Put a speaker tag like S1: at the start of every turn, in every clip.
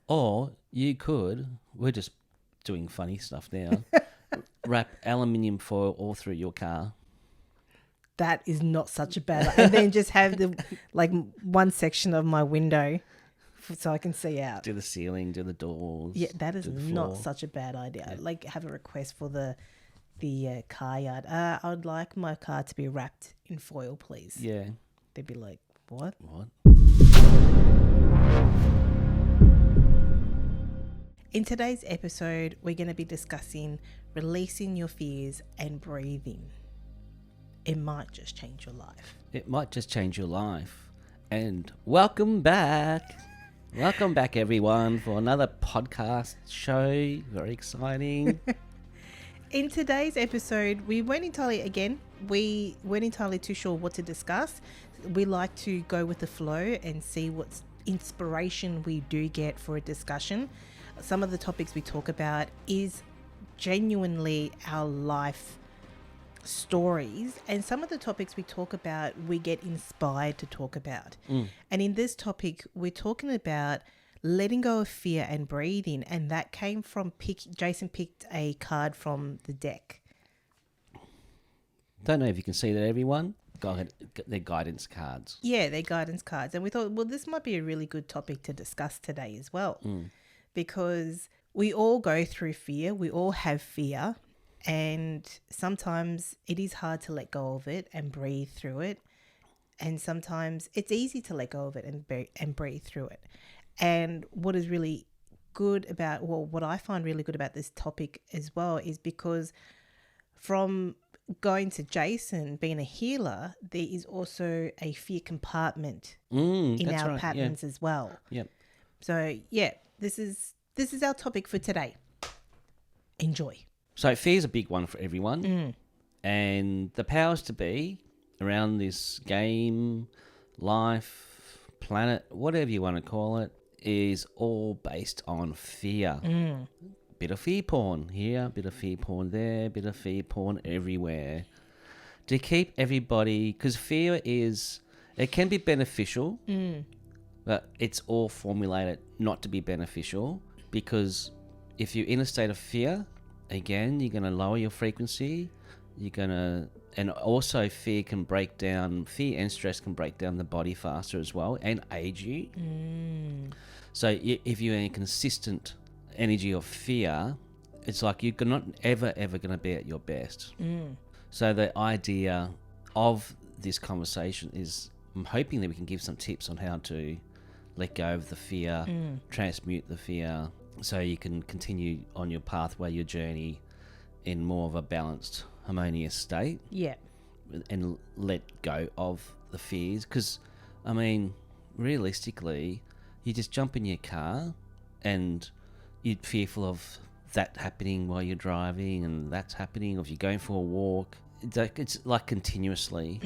S1: Or you could, we're just doing funny stuff now, wrap aluminium foil all through your car.
S2: That is not such a bad idea. And then just have the one section of my window so I can see out.
S1: Do the ceiling, do the doors.
S2: Yeah, that is not
S1: floor.
S2: such a bad idea. Yeah. Have a request for the car yard. I would like my car to be wrapped in foil, please.
S1: Yeah.
S2: They'd be like, what? In today's episode, we're going to be discussing releasing your fears and breathing. It might just change your life.
S1: It might just change your life. And welcome back. Welcome back, everyone, for another podcast show. Very exciting.
S2: In today's episode, we weren't entirely too sure what to discuss. We like to go with the flow and see what inspiration we do get for a discussion. Some of the topics we talk about is genuinely our life stories, and some of the topics we talk about we get inspired to talk about. And in this topic we're talking about letting go of fear and breathing, and that came from Jayson picked a card from the deck.
S1: Don't know if you can see that, everyone. They're guidance cards.
S2: Yeah, they're guidance cards, and we thought, well, this might be a really good topic to discuss today as well. Because we all go through fear, we all have fear, and sometimes it is hard to let go of it and breathe through it. And sometimes it's easy to let go of it and breathe through it. And what is really good about, what I find really good about this topic as well is because from going to Jayson, being a healer, there is also a fear compartment in our patterns as well.
S1: Yep.
S2: So, yeah, this is our topic for today. Enjoy.
S1: So fear's a big one for everyone. And the powers to be around this game, life, planet, whatever you want to call it, is all based on fear. Bit of fear porn here, bit of fear porn there, bit of fear porn everywhere. To keep everybody, because fear it can be beneficial, but it's all formulated not to be beneficial, because if you're in a state of fear, again, you're going to lower your frequency. And also fear and stress can break down the body faster as well and age you. So if you're in a consistent energy of fear, it's like you're not ever going to be at your best. So the idea of this conversation is, I'm hoping that we can give some tips on how to let go of the fear, transmute the fear, so you can continue on your pathway, your journey, in more of a balanced, harmonious state. Yeah. And let go of the fears. Because, I mean, realistically, you just jump in your car and you're fearful of that happening while you're driving, and that's happening, or if you're going for a walk. It's like continuously.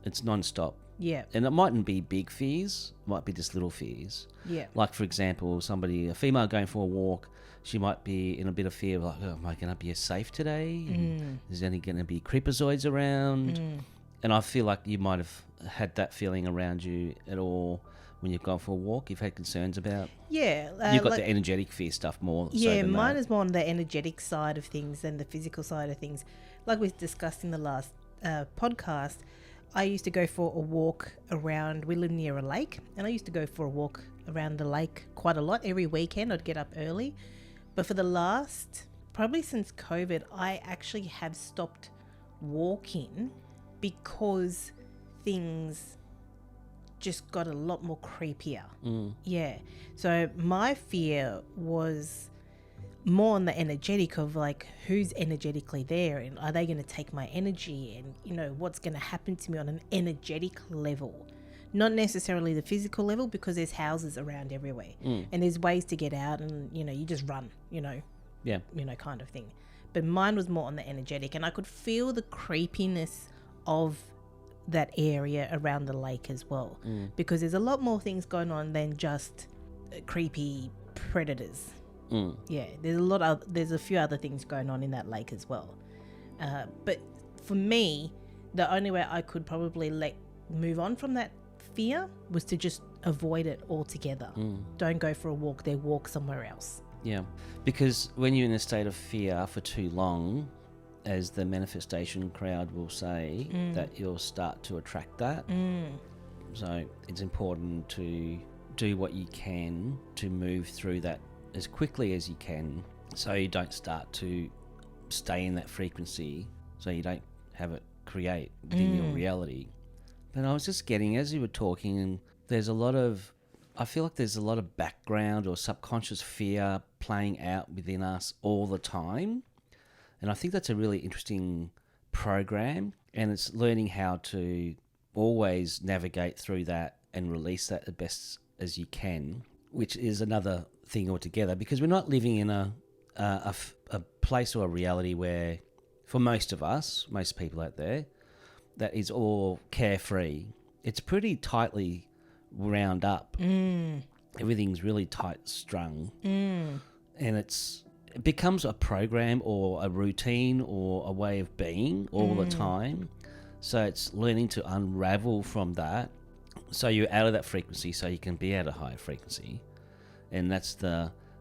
S1: It's non-stop. Yeah. And it mightn't be big fears, it might be just little fears. Yeah. Like, for example, a female going for a walk, she might be in a bit of fear, like, oh, am I going to be safe today? Is there any going to be creepazoids around? And I feel like you might have had that feeling around you at all when you've gone for a walk. You've had concerns about? Yeah. You've got the energetic fear stuff more.
S2: Yeah, so mine is more on the energetic side of things than the physical side of things. Like we discussed in the last podcast, I used to go for a walk around, we live near a lake, and I used to go for a walk around the lake quite a lot. Every weekend I'd get up early. But for the last, probably since COVID, I actually have stopped walking because things just got a lot more creepier. Yeah. So my fear was more on the energetic of like, who's energetically there, and are they going to take my energy, and what's going to happen to me on an energetic level, not necessarily the physical level, because there's houses around everywhere and there's ways to get out, and you just run, kind of thing. But mine was more on the energetic, and I could feel the creepiness of that area around the lake as well, because there's a lot more things going on than just creepy predators. Yeah, there's a few other things going on in that lake as well. But for me, the only way I could probably move on from that fear was to just avoid it altogether. Don't go for a walk there, walk somewhere else.
S1: Yeah, because when you're in a state of fear for too long, as the manifestation crowd will say, that you'll start to attract that. So it's important to do what you can to move through that as quickly as you can, so you don't start to stay in that frequency, so you don't have it create within your reality. But I was just getting, as you were talking, and I feel like there's a lot of background or subconscious fear playing out within us all the time. And I think that's a really interesting program, and it's learning how to always navigate through that and release that as best as you can, which is another thing altogether, because we're not living in a place or a reality where, for most of us, most people out there, that is all carefree. It's pretty tightly wound up. Everything's really tight strung. And it becomes a program or a routine or a way of being all the time. So it's learning to unravel from that, so you're out of that frequency, so you can be at a higher frequency. And that's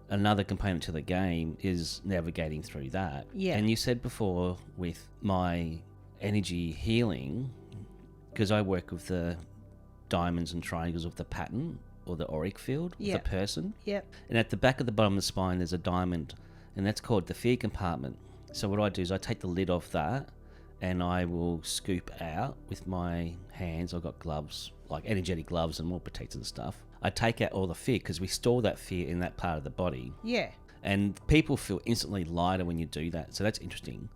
S1: another component to the game, is navigating through that. Yeah. And you said before with my energy healing, because I work with the diamonds and triangles of the pattern or the auric field of the person. Yep. And at the back of the bottom of the spine, there's a diamond, and that's called the fear compartment. So what I do is I take the lid off that, and I will scoop out with my hands. I've got gloves, like energetic gloves and more protective and stuff. I take out all the fear, because we store that fear in that part of the body. Yeah. And people feel instantly lighter when you do that. So that's interesting.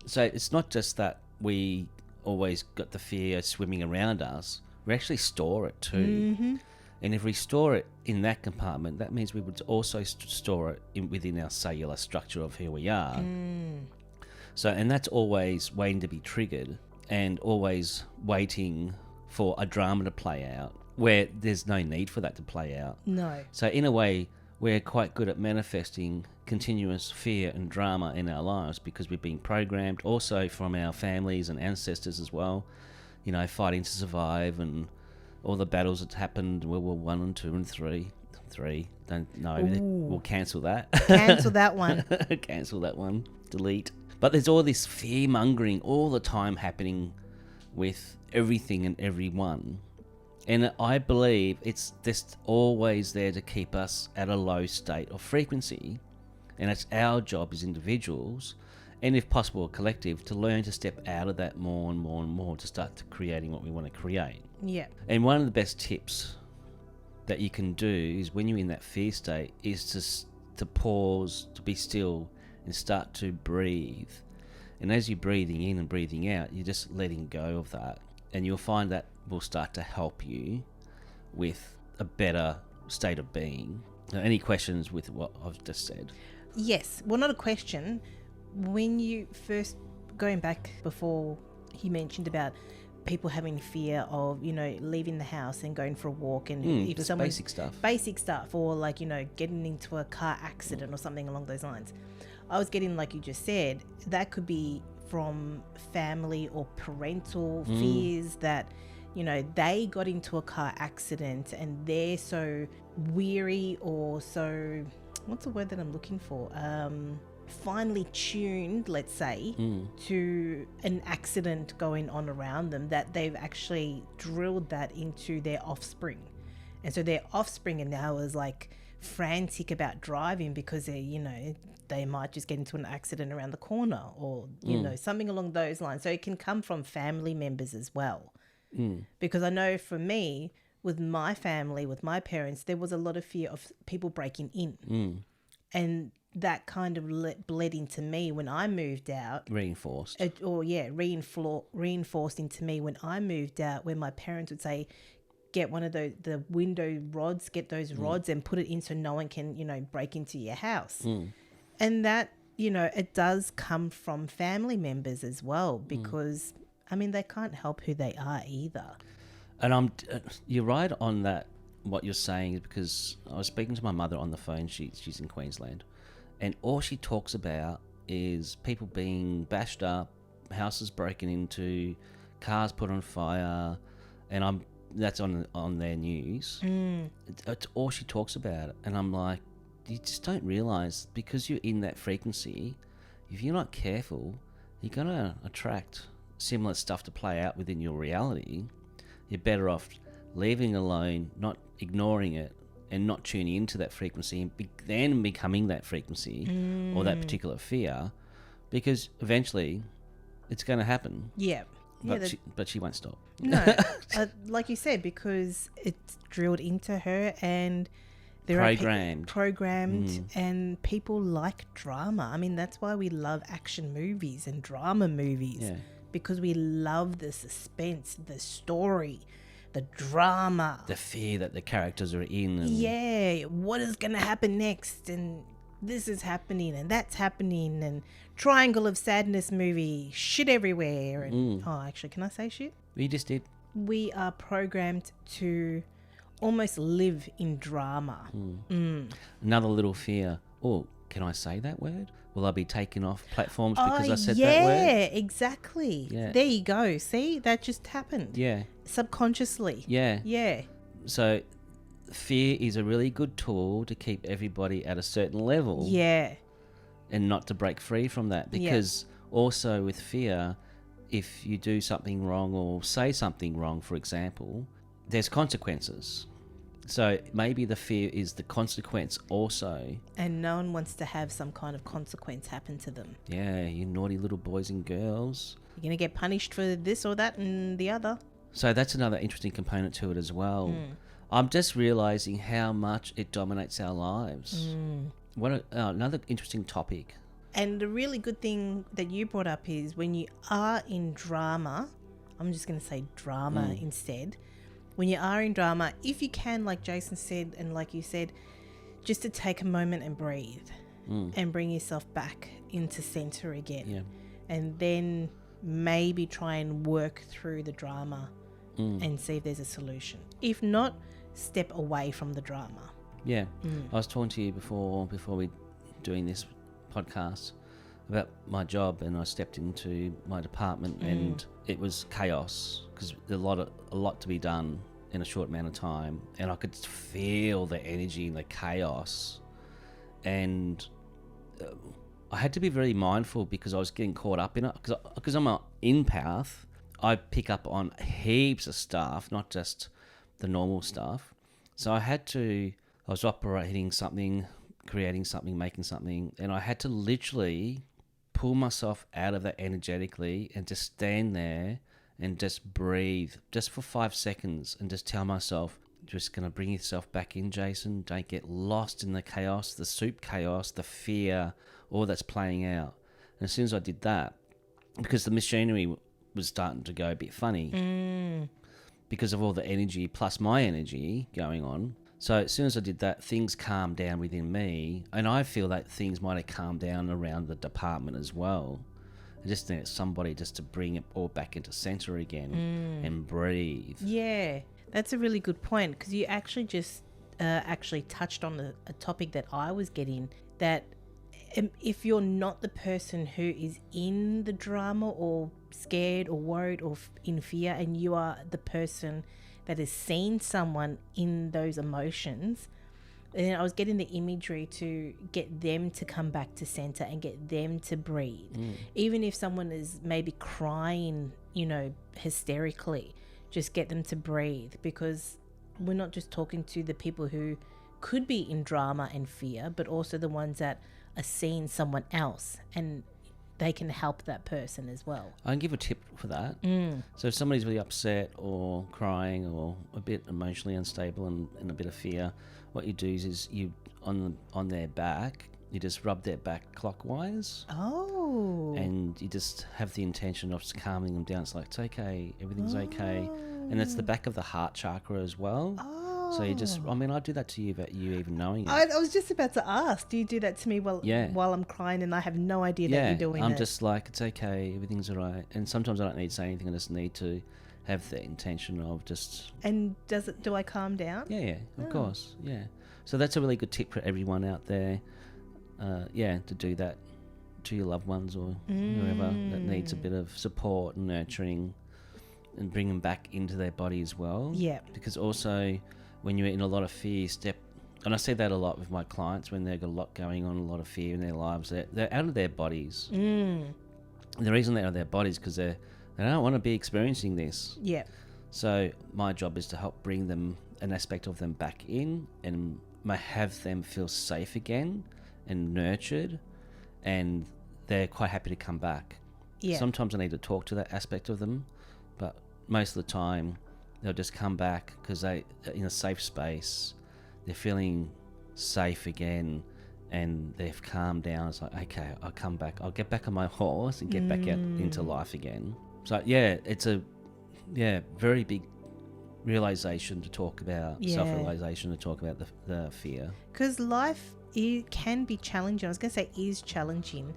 S1: So it's not just that we always got the fear swimming around us. We actually store it too. And if we store it in that compartment, that means we would also store it within our cellular structure of who we are. So, and that's always waiting to be triggered, and always waiting for a drama to play out, where there's no need for that to play out. No. So in a way, we're quite good at manifesting continuous fear and drama in our lives, because we've been programmed also from our families and ancestors as well, you know, fighting to survive, and all the battles that happened, World War 1 and 2 and 3. Don't know. We'll cancel that.
S2: Cancel that one.
S1: Cancel that one. Delete. But there's all this fear-mongering all the time happening with everything and everyone. And I believe it's just always there to keep us at a low state of frequency. And it's our job as individuals, and if possible a collective, to learn to step out of that more and more and more, to start to creating what we want to create. Yeah. And one of the best tips that you can do is, when you're in that fear state, is to pause, to be still, and start to breathe. And as you're breathing in and breathing out, you're just letting go of that, and you'll find that will start to help you with a better state of being. Now, any questions with what I've just said?
S2: Yes. Well, not a question. When you first, going back before, you mentioned about people having fear of, you know, leaving the house and going for a walk, and if
S1: just
S2: someone,
S1: basic stuff,
S2: or like, you know, getting into a car accident or something along those lines. I was getting, like you just said, that could be from family or parental fears that, you know, they got into a car accident and they're so weary, or so, what's the word that I'm looking for? Finely tuned, let's say, to an accident going on around them, that they've actually drilled that into their offspring. And so their offspring and now is like frantic about driving, because they, you know, they might just get into an accident around the corner, or, you know, something along those lines. So it can come from family members as well. Because I know for me, with my family, with my parents, there was a lot of fear of people breaking in. And that kind of bled into me when I moved out.
S1: Reinforced
S2: into me when I moved out, where my parents would say, get one of the window rods, get those rods and put it in so no one can, you know, break into your house. And that, you know, it does come from family members as well, because, I mean, they can't help who they are either.
S1: And you're right on that, what you're saying, is because I was speaking to my mother on the phone. She's in Queensland. And all she talks about is people being bashed up, houses broken into, cars put on fire. And I'm that's on their news. It's all she talks about. And I'm like, you just don't realise, because you're in that frequency, if you're not careful, you're going to attract similar stuff to play out within your reality. You're better off leaving alone, not ignoring it, and not tuning into that frequency, and then becoming that frequency or that particular fear, because eventually it's going to happen.
S2: Yeah.
S1: But she won't stop.
S2: No, like you said, because it's drilled into her, and there programmed, and people like drama. I mean, that's why we love action movies and drama movies, because we love the suspense, the story, the drama,
S1: the fear that the characters are in.
S2: What is going to happen next, and this is happening and that's happening, and triangle of sadness movie, shit everywhere, and actually, can I say shit?
S1: We just did.
S2: We are programmed to almost live in drama.
S1: Another little fear. Oh, can I say that word? Will I be taken off platforms because I said that word?
S2: Yeah, exactly. Yeah. There you go. See, that just happened.
S1: Yeah.
S2: Subconsciously.
S1: Yeah.
S2: Yeah.
S1: So fear is a really good tool to keep everybody at a certain level.
S2: Yeah.
S1: And not to break free from that. Because also with fear, if you do something wrong or say something wrong, for example, there's consequences. So maybe the fear is the consequence also.
S2: And no one wants to have some kind of consequence happen to them.
S1: Yeah, you naughty little boys and girls.
S2: You're going to get punished for this or that and the other.
S1: So that's another interesting component to it as well. I'm just realising how much it dominates our lives. Another interesting topic.
S2: And the really good thing that you brought up is when you are in drama, I'm just going to say drama instead. When you are in drama, if you can, like Jayson said and like you said, just to take a moment and breathe and bring yourself back into center again. Yeah. And then maybe try and work through the drama and see if there's a solution. If not, step away from the drama.
S1: Yeah. I was talking to you before we doing this podcast about my job, and I stepped into my department and it was chaos because a lot to be done in a short amount of time, and I could feel the energy and the chaos, and I had to be very mindful because I was getting caught up in it because I'm an empath. I pick up on heaps of stuff, not just the normal stuff. So I was operating something, creating something, making something, and I had to literally pull myself out of that energetically and just stand there and just breathe just for 5 seconds and just tell myself, just going to bring yourself back in, Jayson. Don't get lost in the chaos, the soup chaos, the fear, all that's playing out. And as soon as I did that, because the machinery was starting to go a bit funny because of all the energy plus my energy going on. So as soon as I did that, things calmed down within me, and I feel that things might have calmed down around the department as well. I just think it's somebody just to bring it all back into center again and breathe.
S2: Yeah, that's a really good point, because you actually just touched on a topic that I was getting, that if you're not the person who is in the drama or scared or worried or in fear, and you are the person that has seen someone in those emotions, and I was getting the imagery to get them to come back to center and get them to breathe. Even if someone is maybe crying, hysterically, just get them to breathe, because we're not just talking to the people who could be in drama and fear, but also the ones that are seeing someone else and they can help that person as well.
S1: I can give a tip for that. So if somebody's really upset or crying or a bit emotionally unstable and in a bit of fear, what you do is you on their back, you just rub their back clockwise.
S2: Oh.
S1: And you just have the intention of just calming them down. It's like, it's okay, everything's okay. And it's the back of the heart chakra as well. So you just, I do that to you without you even knowing it.
S2: I was just about to ask, do you do that to me while I'm crying and I have no idea that you're doing
S1: I'm just like, it's okay, everything's all right. And sometimes I don't need to say anything, I just need to have the intention of just...
S2: And do I calm down?
S1: Yeah, of course, yeah. So that's a really good tip for everyone out there, to do that to your loved ones or whoever that needs a bit of support and nurturing. and bring them back into their body as well.
S2: Yeah.
S1: Because also when you're in a lot of fear, and I see that a lot with my clients when they've got a lot going on, a lot of fear in their lives, they're out of their bodies. And the reason they're out of their bodies is because they don't want to be experiencing this.
S2: Yeah.
S1: So my job is to help bring them an aspect of them back in and have them feel safe again and nurtured, and they're quite happy to come back.
S2: Yeah.
S1: Sometimes I need to talk to that aspect of them, but most of the time they'll just come back because they're in a safe space, they're feeling safe again, and they've calmed down. It's like, okay, I'll come back, I'll get back on my horse and get back out into life again. So yeah, it's a very big realization to talk about, self-realization to talk about the fear.
S2: Because life can be challenging. I was going to say is challenging,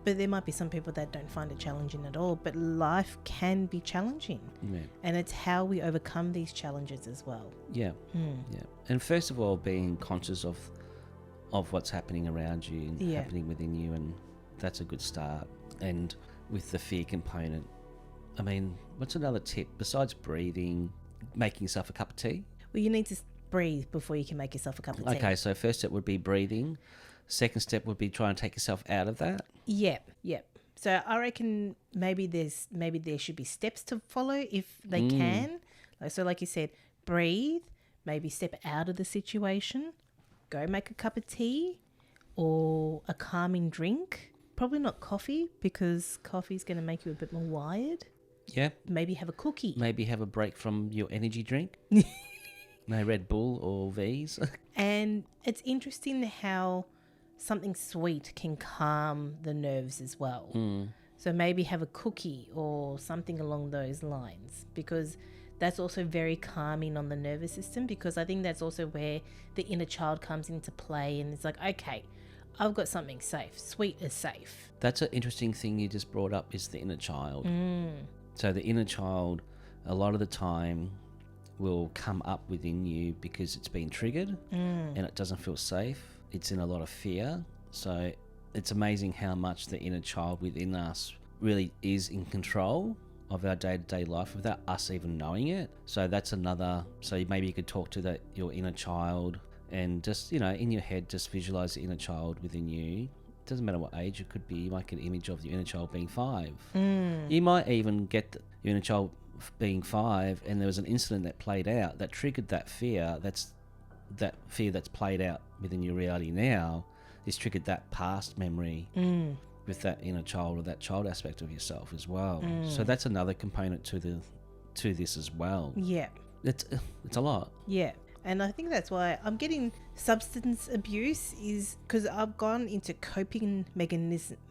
S2: but there might be some people that don't find it challenging at all. But life can be challenging.
S1: Yeah.
S2: And it's how we overcome these challenges as well.
S1: Yeah. Yeah. And first of all, being conscious of what's happening around you and happening within you, and that's a good start. And with the fear component, I mean, what's another tip besides breathing, making yourself a cup of tea?
S2: Well, you need to breathe before you can make yourself a cup of tea.
S1: Okay, so first step would be breathing. Second step would be trying to take yourself out of that.
S2: Yep. So I reckon maybe there should be steps to follow if they can. So like you said, breathe, maybe step out of the situation, go make a cup of tea or a calming drink. Probably not coffee, because coffee is going to make you a bit more wired.
S1: Yeah.
S2: Maybe have a cookie.
S1: Maybe have a break from your energy drink. No Red Bull or V's.
S2: And it's interesting how something sweet can calm the nerves as well. So maybe have a cookie or something along those lines, because that's also very calming on the nervous system, because I think that's also where the inner child comes into play, and it's like, okay, I've got something safe. Sweet is safe.
S1: That's an interesting thing you just brought up, is the inner child. So the inner child, a lot of the time, will come up within you because it's been triggered and it doesn't feel safe. It's in a lot of fear. So it's amazing how much the inner child within us really is in control of our day-to-day life without us even knowing it. So that's another, so maybe you could talk to your inner child and just, in your head, just visualize the inner child within you. It doesn't matter what age it could be. You might get an image of your inner child being 5. You might even get your inner child being 5 and there was an incident that played out that triggered that fear. That fear that's played out within your reality now is triggered that past memory with that inner child or that child aspect of yourself as well. So that's another component to this as well.
S2: Yeah.
S1: It's a lot.
S2: Yeah. And I think that's why I'm getting substance abuse, is because I've gone into coping mechanisms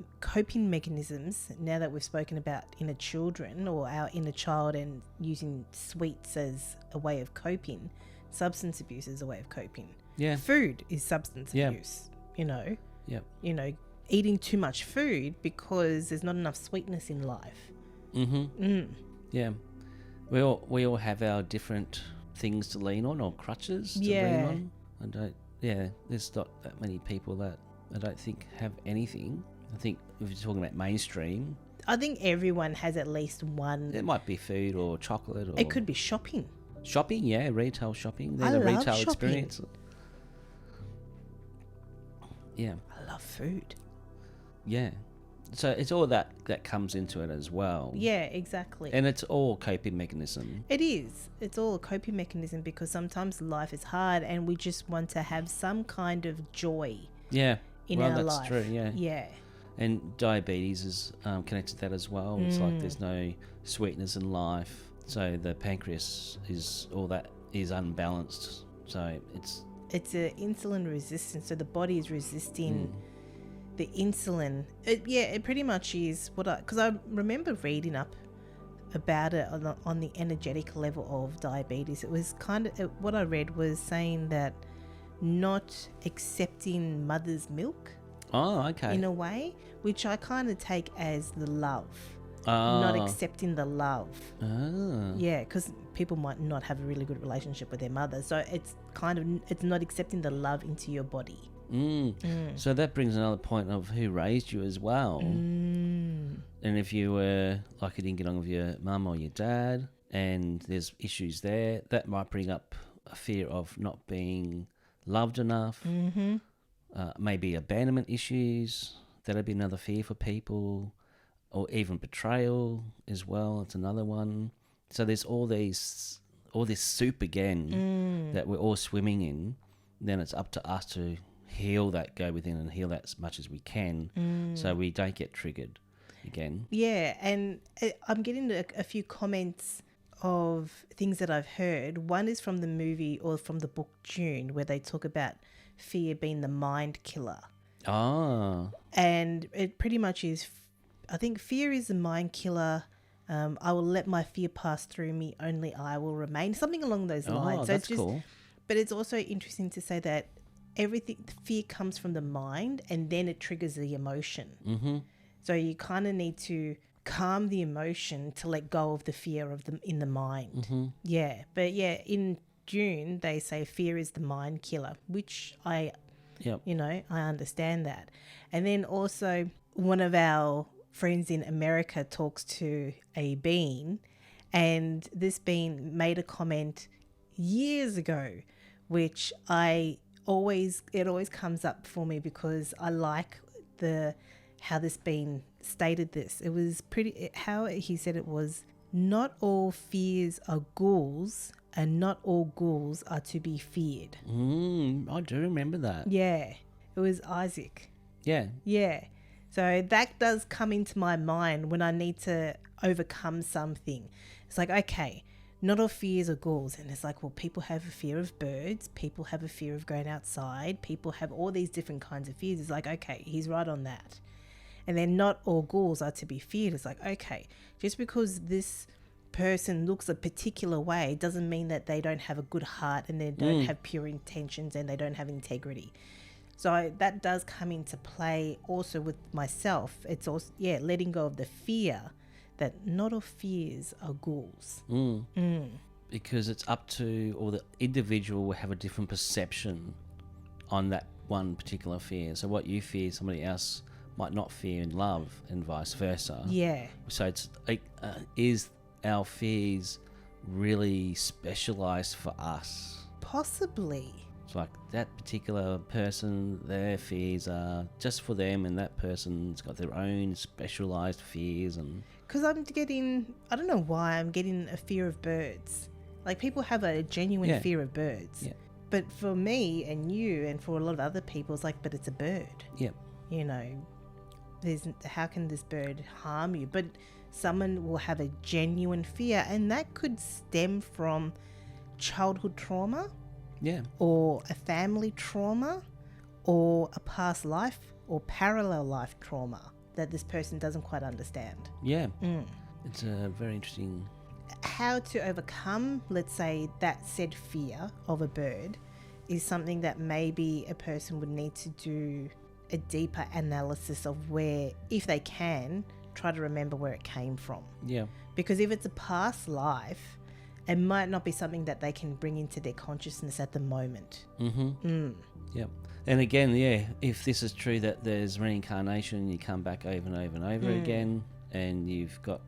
S2: now that we've spoken about inner children or our inner child and using sweets as a way of coping. Substance abuse is a way of coping.
S1: Yeah.
S2: Food is substance abuse,
S1: Yep.
S2: Eating too much food because there's not enough sweetness in life.
S1: Yeah. We all have our different things to lean on, or crutches to lean on. There's not that many people that I don't think have anything. I think if you're talking about mainstream,
S2: I think everyone has at least one.
S1: It might be food or chocolate, or
S2: it could be shopping.
S1: Shopping, yeah, retail shopping.
S2: I
S1: The
S2: love
S1: retail
S2: shopping.
S1: experience. Yeah.
S2: I love food.
S1: Yeah. So it's all that comes into it as well.
S2: Yeah, exactly.
S1: And it's all coping mechanism.
S2: It is. It's all a coping mechanism, because sometimes life is hard and we just want to have some kind of joy
S1: Yeah.
S2: in our
S1: that's
S2: life.
S1: true, yeah.
S2: Yeah.
S1: And diabetes is connected to that as well. It's like there's no sweetness in life. So the pancreas is unbalanced. So it's
S2: a insulin resistance. So the body is resisting the insulin. It pretty much is because I remember reading up about it on the energetic level of diabetes. It was what I read was saying that not accepting mother's milk.
S1: Oh, okay.
S2: In a way, which I kind of take as the love. Not accepting the love. Yeah, because people might not have a really good relationship with their mother. So it's not accepting the love into your body.
S1: So that brings another point of who raised you as well. And if you were like you didn't get on with your mum or your dad, and there's issues there, that might bring up a fear of not being loved enough. Maybe abandonment issues. That'd be another fear for people, or even betrayal as well. It's another one. So there's all this soup again that we're all swimming in. Then it's up to us to heal that, go within and heal that as much as we can, so we don't get triggered again.
S2: Yeah, and I'm getting a few comments of things that I've heard. One is from the movie or from the book June, where they talk about fear being the mind killer.
S1: Ah.
S2: And it pretty much is, I think fear is the mind killer. I will let my fear pass through me, only I will remain. Something along those lines.
S1: Oh,
S2: so
S1: that's
S2: it's just,
S1: cool.
S2: But it's also interesting to say that fear comes from the mind and then it triggers the emotion. So you kind of need to calm the emotion to let go of the fear in the mind. Yeah. But yeah, in June, they say fear is the mind killer, which I understand that. And then also one of our friends in America talks to a being, and this being made a comment years ago, which it always comes up for me because I like how this being stated this. It was how he said it was, not all fears are ghouls, and not all ghouls are to be feared.
S1: I do remember that.
S2: Yeah, it was Isaac.
S1: Yeah.
S2: Yeah. So that does come into my mind when I need to overcome something. It's like, okay, not all fears are ghouls. And it's like, well, people have a fear of birds. People have a fear of going outside. People have all these different kinds of fears. It's like, okay, he's right on that. And then not all ghouls are to be feared. It's like, okay, just because this person looks a particular way doesn't mean that they don't have a good heart and they don't have pure intentions and they don't have integrity. So that does come into play also with myself. It's also, letting go of the fear that not all fears are ghouls.
S1: Because it's up to, or the individual will have a different perception on that one particular fear. So what you fear, somebody else might not fear and love, and vice versa.
S2: Yeah.
S1: So it's like, is our fears really specialized for us?
S2: Possibly.
S1: It's like that particular person, their fears are just for them, and that person's got their own specialized fears. And
S2: because I don't know why I'm getting a fear of birds. Like, people have a genuine fear of birds.
S1: Yeah.
S2: But for me and you and for a lot of other people, it's like, but it's a bird.
S1: Yep.
S2: You know, how can this bird harm you? But someone will have a genuine fear, and that could stem from childhood trauma.
S1: Yeah.
S2: Or a family trauma, or a past life or parallel life trauma that this person doesn't quite understand.
S1: Yeah. It's a very interesting.
S2: How to overcome, let's say, that said fear of a bird is something that maybe a person would need to do a deeper analysis of, where, if they can, try to remember where it came from.
S1: Yeah.
S2: Because if it's a past life, it might not be something that they can bring into their consciousness at the moment.
S1: Yep. And again, if this is true that there's reincarnation, you come back over and over and over again, and you've got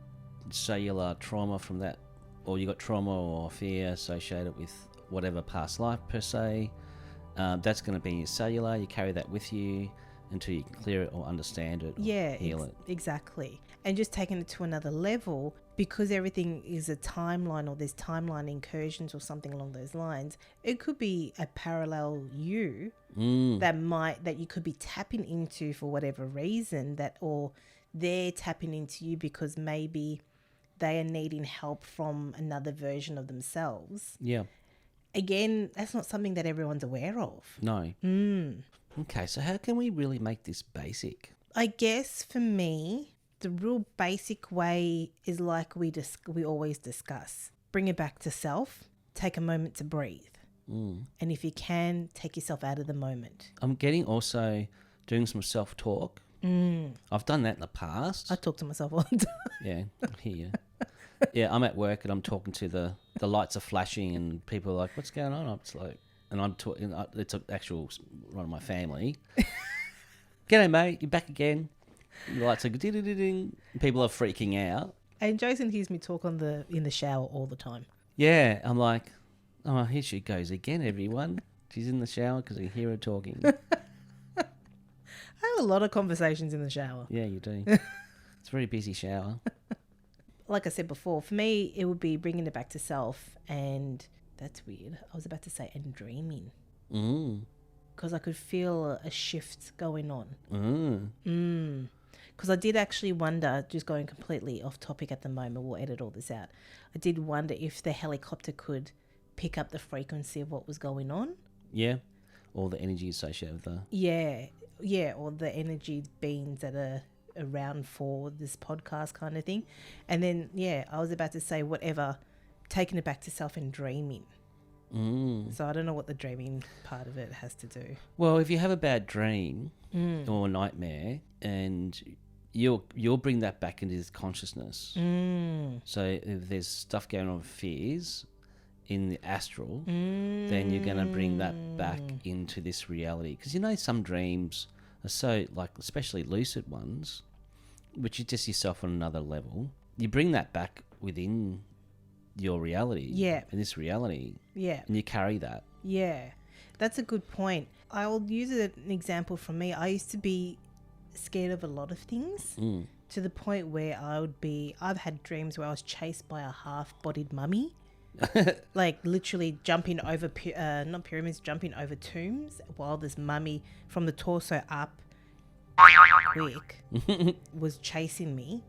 S1: cellular trauma from that, or you got trauma or fear associated with whatever past life per se, that's going to be in your cellular. You carry that with you until you can clear it or understand it, or heal it.
S2: Exactly. And just taking it to another level, because everything is a timeline, or there's timeline incursions or something along those lines, it could be a parallel you that you could be tapping into for whatever reason, or they're tapping into you because maybe they are needing help from another version of themselves.
S1: Yeah.
S2: Again, that's not something that everyone's aware of.
S1: No. Okay, so how can we really make this basic?
S2: I guess for me, the real basic way is like we always discuss. Bring it back to self. Take a moment to breathe. And if you can, take yourself out of the moment.
S1: I'm getting also doing some self-talk. I've done that in the past.
S2: I talk to myself all the time.
S1: Yeah, I hear you. Yeah, I'm at work and I'm talking to the lights are flashing and people are like, what's going on? I'm just like, and I'm talking. It's an actual one of my family. G'day, mate. You're back again. The lights are ding. People are freaking out.
S2: And Jason hears me talk in the shower all the time.
S1: Yeah, I'm like, oh, here she goes again, everyone. She's in the shower because I hear her talking.
S2: I have a lot of conversations in the shower.
S1: Yeah, you do. It's a very busy shower.
S2: Like I said before, for me, it would be bringing it back to self, and that's weird. I was about to say, and dreaming. Because I could feel a shift going on. Because I did actually wonder, just going completely off topic at the moment, we'll edit all this out. I did wonder if the helicopter could pick up the frequency of what was going on.
S1: Yeah, all the energy associated with the...
S2: Yeah, or the energy beings that are around for this podcast kind of thing. And then, I was about to say whatever, taking it back to self and dreaming. So I don't know what the dreaming part of it has to do.
S1: Well, if you have a bad dream or nightmare, and you'll bring that back into this consciousness. So if there's stuff going on with fears in the astral, then you're going to bring that back into this reality. Because some dreams are so, like, especially lucid ones, which is just yourself on another level. You bring that back within your reality.
S2: Yeah.
S1: In this reality.
S2: Yeah.
S1: And you carry that.
S2: Yeah. That's a good point. I'll use an example from me. I used to be scared of a lot of things to the point where I've had dreams where I was chased by a half-bodied mummy. Like literally jumping over, not pyramids, jumping over tombs while this mummy from the torso up quick was chasing me.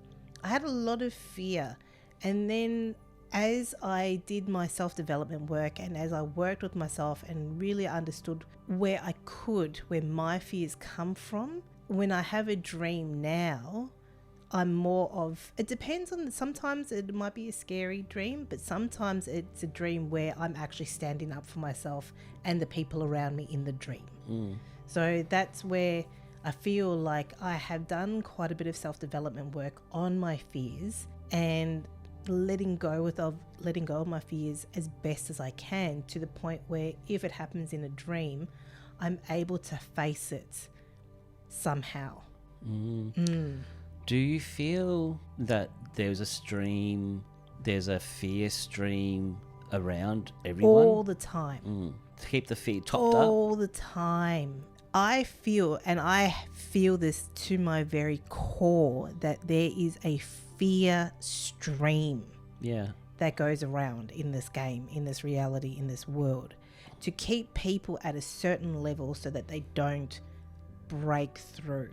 S2: I had a lot of fear. And then as I did my self-development work and as I worked with myself and really understood where my fears come from, when I have a dream now, I'm more of, it depends on, sometimes it might be a scary dream, but sometimes it's a dream where I'm actually standing up for myself and the people around me in the dream. So that's where I feel like I have done quite a bit of self-development work on my fears and letting go of my fears as best as I can, to the point where if it happens in a dream, I'm able to face it somehow.
S1: Do you feel that there's a fear stream around everyone?
S2: All the time.
S1: To keep the fear topped up?
S2: All the time. I feel this to my very core, that there is a fear stream that goes around in this game, in this reality, in this world, to keep people at a certain level so that they don't break through.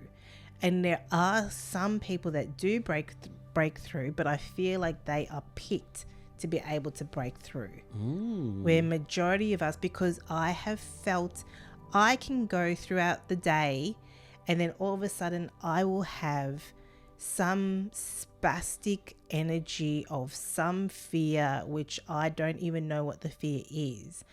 S2: And there are some people that do break through, but I feel like they are picked to be able to break through. Where majority of us, because I have felt I can go throughout the day and then all of a sudden I will have some spastic energy of some fear, which I don't even know what the fear is.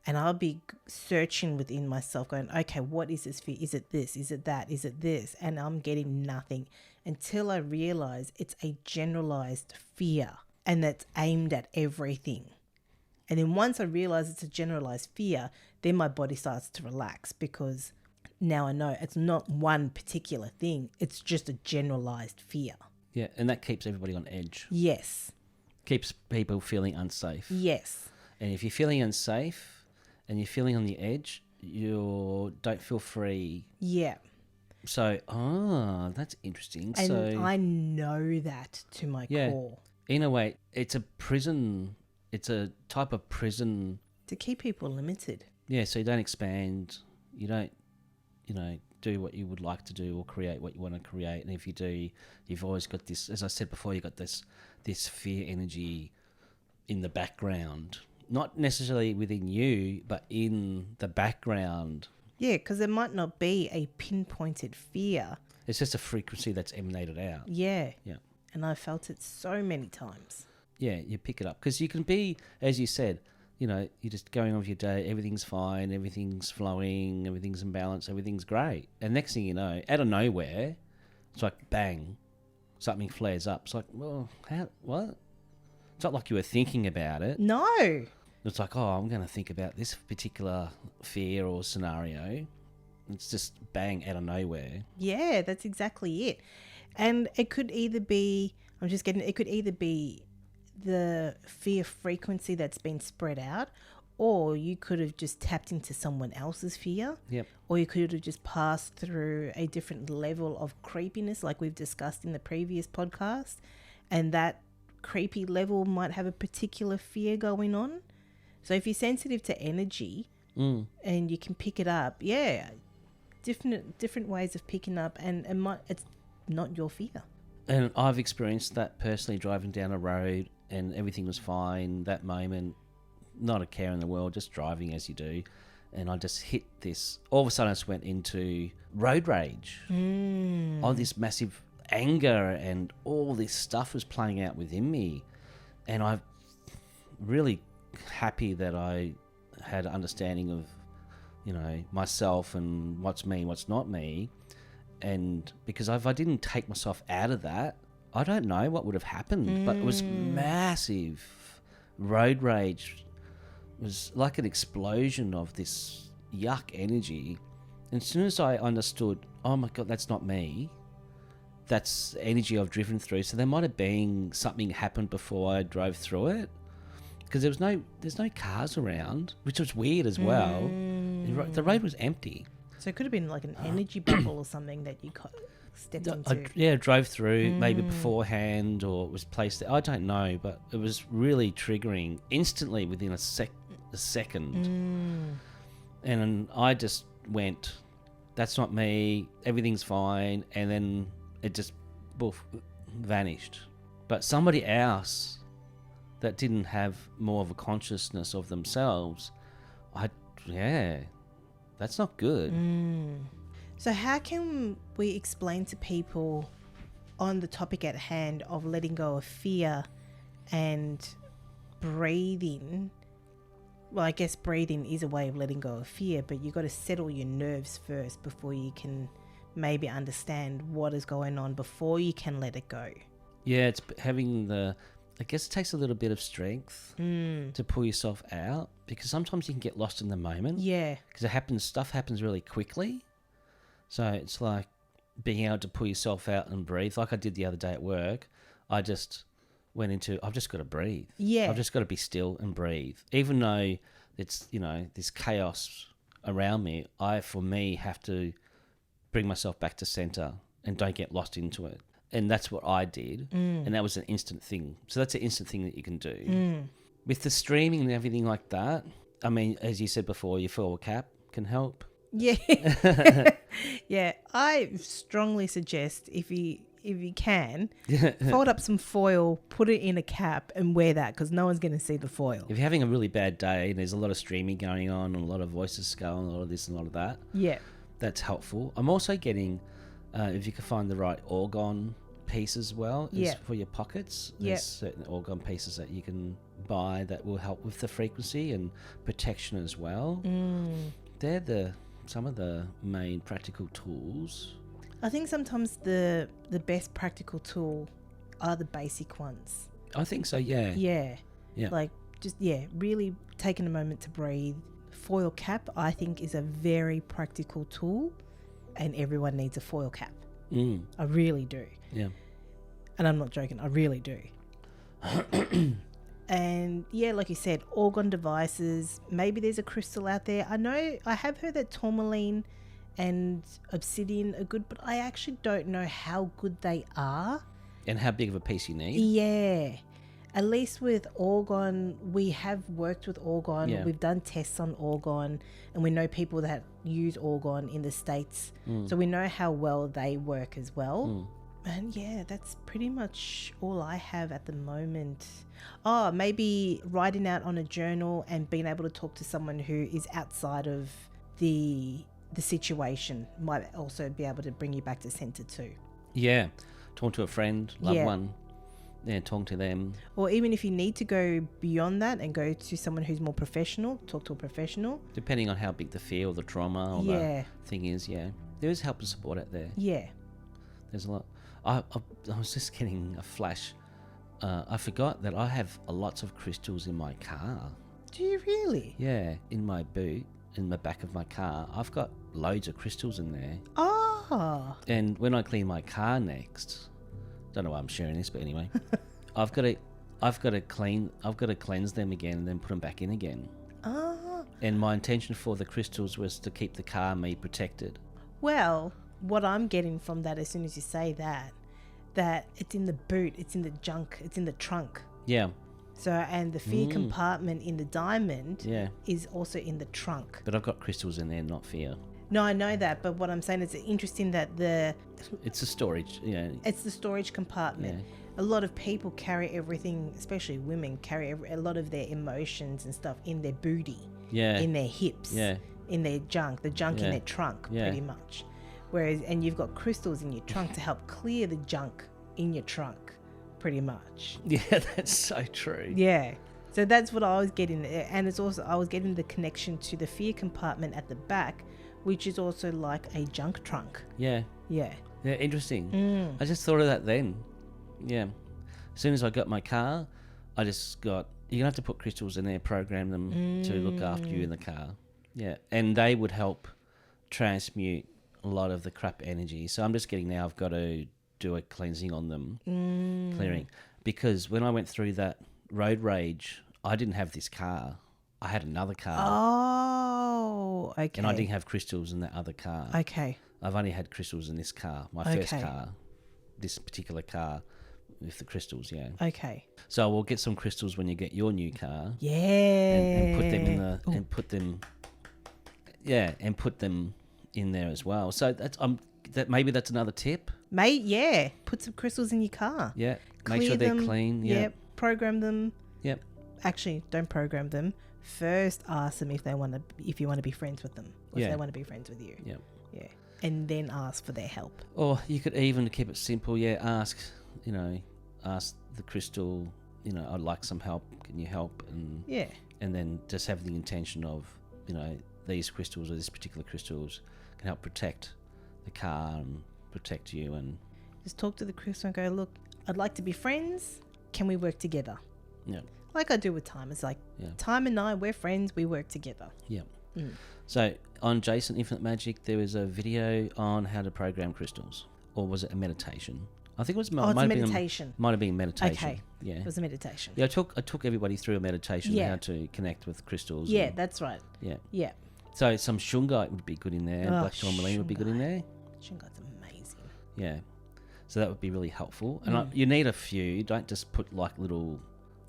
S2: And I'll be searching within myself going, okay, what is this fear? Is it this? Is it that? Is it this? And I'm getting nothing until I realize it's a generalized fear and that's aimed at everything. And then once I realize it's a generalized fear, then my body starts to relax, because now I know it's not one particular thing. It's just a generalized fear.
S1: Yeah, and that keeps everybody on edge.
S2: Yes.
S1: Keeps people feeling unsafe.
S2: Yes.
S1: And if you're feeling unsafe and you're feeling on the edge, you don't feel free.
S2: Yeah.
S1: So, that's interesting.
S2: And
S1: so,
S2: I know that to my core.
S1: In a way, it's a prison. It's a type of prison.
S2: To keep people limited.
S1: Yeah, so you don't expand. You don't, do what you would like to do or create what you want to create. And if you do, you've always got this, as I said before, you've got this fear energy in the background. Not necessarily within you, but in the background.
S2: Yeah, because there might not be a pinpointed fear.
S1: It's just a frequency that's emanated out.
S2: Yeah.
S1: Yeah.
S2: And I felt it so many times.
S1: Yeah, you pick it up. Because you can be, as you said, you're just going on with your day, everything's fine, everything's flowing, everything's in balance, everything's great. And next thing you know, out of nowhere, it's like, bang, something flares up. It's like, well, what? It's not like you were thinking about it.
S2: No.
S1: It's like, oh, I'm going to think about this particular fear or scenario. It's just bang out of nowhere.
S2: Yeah, that's exactly it. And it could either be, it could either be the fear frequency that's been spread out, or you could have just tapped into someone else's fear.
S1: Yep.
S2: Or you could have just passed through a different level of creepiness, like we've discussed in the previous podcast. And that creepy level might have a particular fear going on. So if you're sensitive to energy and you can pick it up, different ways of picking up, and it's not your fear.
S1: And I've experienced that personally, driving down a road and everything was fine that moment, not a care in the world, just driving as you do. And I just hit this, all of a sudden I just went into road rage. All this massive anger and all this stuff was playing out within me. And I'm really happy that I had understanding of, myself and what's me, what's not me. And because if I didn't take myself out of that, I don't know what would have happened. But it was massive. Road rage was like an explosion of this yuck energy. And as soon as I understood, oh my God, that's not me. That's the energy I've driven through. So there might have been something happened before I drove through it. Because there's no cars around, which was weird as well. The road was empty.
S2: So it could have been like an energy bubble or something that you stepped into.
S1: I drove through maybe beforehand, or it was placed there. I don't know, but it was really triggering instantly within a second. And I just went, that's not me, everything's fine. And then it just vanished. But somebody else that didn't have more of a consciousness of themselves, that's not good.
S2: So how can we explain to people on the topic at hand of letting go of fear and breathing? Well, I guess breathing is a way of letting go of fear, but you got to settle your nerves first before you can maybe understand what is going on before you can let it go.
S1: Yeah, it's having I guess it takes a little bit of strength to pull yourself out, because sometimes you can get lost in the moment.
S2: Yeah.
S1: Because stuff happens really quickly. So it's like being able to pull yourself out and breathe. Like I did the other day at work, I just went into, I've just got to breathe.
S2: Yeah.
S1: I've just got to be still and breathe. Even though it's, this chaos around me, for me, have to bring myself back to center and don't get lost into it. And that's what I did. And that was an instant thing. So that's an instant thing that you can do. With the streaming and everything like that, I mean, as you said before, your foil cap can help.
S2: Yeah. Yeah. I strongly suggest if you can, fold up some foil, put it in a cap and wear that, because no one's going to see the foil.
S1: If you're having a really bad day and there's a lot of streaming going on and a lot of voices going, a lot of this and a lot of that.
S2: Yeah.
S1: That's helpful. I'm also getting... if you can find the right orgone piece as well, for your pockets. There's certain orgone pieces that you can buy that will help with the frequency and protection as well. They're some of the main practical tools.
S2: I think sometimes the best practical tool are the basic ones.
S1: I think so, yeah.
S2: Yeah. Like, just, really taking a moment to breathe. Foil cap, I think, is a very practical tool. And everyone needs a foil cap. I really do.
S1: Yeah.
S2: And I'm not joking. I really do. And like you said, orgone devices. Maybe there's a crystal out there. I have heard that tourmaline and obsidian are good, but I actually don't know how good they are.
S1: And how big of a piece you need.
S2: Yeah. At least with orgone, we have worked with orgone.
S1: Yeah.
S2: We've done tests on orgone, and we know people that use orgone in the States. So we know how well they work as well. And that's pretty much all I have at the moment. Oh, maybe writing out on a journal and being able to talk to someone who is outside of the situation might also be able to bring you back to center too.
S1: Yeah. Talk to a friend, loved one. Yeah, talk to them.
S2: Or even if you need to go beyond that and go to someone who's more professional, talk to a professional.
S1: Depending on how big the fear or the trauma or the thing is, there is help and support out there.
S2: Yeah.
S1: There's a lot. I was just getting a flash. I forgot that I have lots of crystals in my car.
S2: Do you really?
S1: Yeah, in my boot, in the back of my car, I've got loads of crystals in there.
S2: Oh.
S1: And when I clean my car next, don't know why I'm sharing this, but anyway, I've got to cleanse them again and then put them back in again.
S2: Ah.
S1: And my intention for the crystals was to keep the car me protected.
S2: Well, what I'm getting from that, as soon as you say that it's in the boot, it's in the junk, it's in the trunk.
S1: Yeah.
S2: So, and the fear compartment in the diamond
S1: Yeah.
S2: is also in the trunk.
S1: But I've got crystals in there, not fear.
S2: No, I know that, but what I'm saying is it's interesting that
S1: It's a storage,
S2: it's the storage compartment.
S1: Yeah.
S2: A lot of people carry everything, especially women, carry a lot of their emotions and stuff in their booty,
S1: Yeah.
S2: in their hips,
S1: Yeah.
S2: in their junk, the junk in
S1: Yeah.
S2: their trunk,
S1: Yeah.
S2: pretty much. Whereas, and you've got crystals in your trunk to help clear the junk in your trunk, pretty much.
S1: Yeah, that's so true.
S2: Yeah. So that's what I was getting. And it's also, I was getting the connection to the fear compartment at the back, which is also like a junk trunk.
S1: Yeah.
S2: Yeah.
S1: Yeah, interesting. I just thought of that then. Yeah. As soon as I got my car, I just got, you're going to have to put crystals in there, program them to look after you in the car. Yeah. And they would help transmute a lot of the crap energy. So I'm just getting now, I've got to do a cleansing on them, clearing. Because when I went through that road rage, I didn't have this car. I had another car.
S2: Oh, okay.
S1: And I didn't have crystals in that other car.
S2: Okay.
S1: I've only had crystals in this car, my first car, this particular car with the crystals, yeah.
S2: Okay.
S1: So we'll get some crystals when you get your new car.
S2: Yeah.
S1: And put them in the, and put them, yeah, and put them in there as well. So that's, that maybe that's another tip.
S2: Mate, yeah. Put some crystals in your car.
S1: Yeah.
S2: Clear
S1: Make sure they're
S2: them.
S1: clean. Yeah.
S2: Yep. Program them.
S1: Yep.
S2: Actually, don't program them. First, ask them if you want to be friends with them, or if they want to be friends with you.
S1: Yep.
S2: Yeah. And then ask for their help.
S1: Or you could even keep it simple. Yeah. Ask the crystal, I'd like some help. Can you help? And
S2: Yeah.
S1: And then just have the intention of, these crystals or these particular crystals can help protect the car and protect you. And
S2: Just talk to the crystal and go, look, I'd like to be friends. Can we work together?
S1: yeah.
S2: Like I do with Time. It's like,
S1: Yeah.
S2: Time and I, we're friends. We work together.
S1: Yeah.
S2: Mm.
S1: So on Jayson Infinite Magic, there was a video on how to program crystals, or was it a meditation? I think it was.
S2: It's a meditation.
S1: Might have been meditation.
S2: Okay.
S1: Yeah.
S2: It was a meditation.
S1: Yeah. I took everybody through a meditation
S2: Yeah.
S1: how to connect with crystals.
S2: Yeah,
S1: and,
S2: that's right.
S1: yeah.
S2: Yeah.
S1: So some shungite would be good in there.
S2: Oh,
S1: Black tourmaline would be good in there.
S2: Shungite's amazing.
S1: Yeah. So that would be really helpful. And you need a few. Don't just put like little